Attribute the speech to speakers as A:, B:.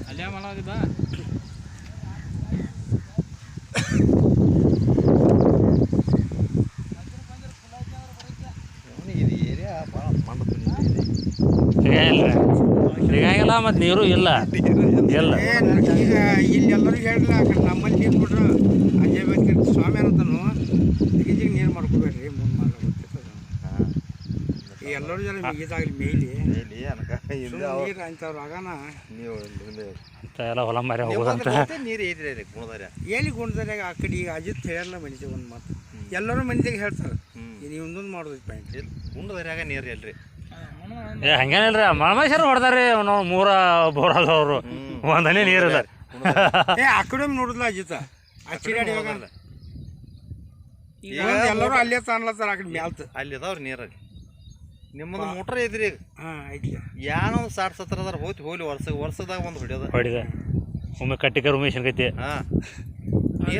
A: ಅಲ್ಲೇ ಮಾಡಾಗಿದ್ದ
B: ಇದು ಏರಿಯಾ ಭಾಳ ಮಣ್ಣು
C: ಸಿಗಂಗಿಲ್ಲ ಮತ್ತು ನೀರು ಇಲ್ಲ ಇಲ್ಲ
D: ಈಗ ಇಲ್ಲಿ ಎಲ್ಲರಿಗೂ ಹೇಳಿಲ್ಲ ಆ ಕಡೆ ನಮ್ಮಲ್ಲಿ ನೀರು ಬಿಟ್ರೆ ಅಜಯ್ ಬಗ್ಗೆ ಸ್ವಾಮಿ ಅನ್ನತಾನು ಈಗ ನೀರು ಮಾಡ್ಕೋಬೇಡ್ರಿ ಮುಂದೆ ಮಾಡ್ಲಿಕ್ಕೆ ಈಗ ಎಲ್ಲರೂ ಜನ ಇದಾಗಲಿ ಮೇಯ್ಲಿ ನೀರು ಅಂಥವ್ರು ಆಗಾನ
B: ನೀವು
C: ಅಂತ ಎಲ್ಲ ಹೊಲ ಮಾರಿ ಹೋಗೋದಂತ
B: ನೀರು ಐತ್ರಿ ಗುಣದಾರ
D: ಎಲ್ಲಿ ಗುಣದಾರ್ಯಾಗ ಆ ಕಡೆ ಈಗ ಅಜಿತ್ ಹೇಳಲ್ಲ ಮನುಷ್ಯ ಒಂದು ಮಾತು ಎಲ್ಲರೂ ಮನುಷ್ಯಗೆ ಹೇಳ್ತಾರೆ ನೀವು ಒಂದೊಂದು ಮಾಡೋದಕ್ಕೆ ಪಾಯಿಂಟ್
B: ಗುಂಡದಾರ್ಯಾಗ ನೀರು ಎಲ್ರಿ
C: ಹಂಗೇನಿಲ್ರಿ ಮಳಮೇಶ್ವರ ಹೊಡೆದಾರಿ ಅವನು 3 ಬೋರ್ ಆದವ್ರು ಒಂದನೇ ನೀರಿಲ್ಲ
D: ಆ ಕಡೆ ನೋಡಿದ್ಲ ಅಜಿತ ಆ ಚಿರಾಡಿ ಈಗ ಎಲ್ಲರೂ ಅಲ್ಲೇ ತಾನ್ಲತ್ತಾರ ಆ ಕಡೆ ಮ್ಯಾಲ್ತ
B: ಅಲ್ಲಿ ಅದಾವ್ರಿ ನೀರಲ್ಲಿ ನಿಮ್ಮದು ಮೋಟ್ರ್ ಐತ್ರಿ ಈಗ
D: ಹಾಂ ಐತಿ
B: ಏನೋ ಒಂದು 60-70 ಹೋಲಿ ವರ್ಷದಾಗ ಒಂದು ಹೊಡಿಯೋದ
C: ಹೊಡಿದೆ ಒಮ್ಮೆ ಕಟ್ಟಿಕರ್ ಉಮೇಶನ್ ಕೈತಿ
B: ಹಾಂ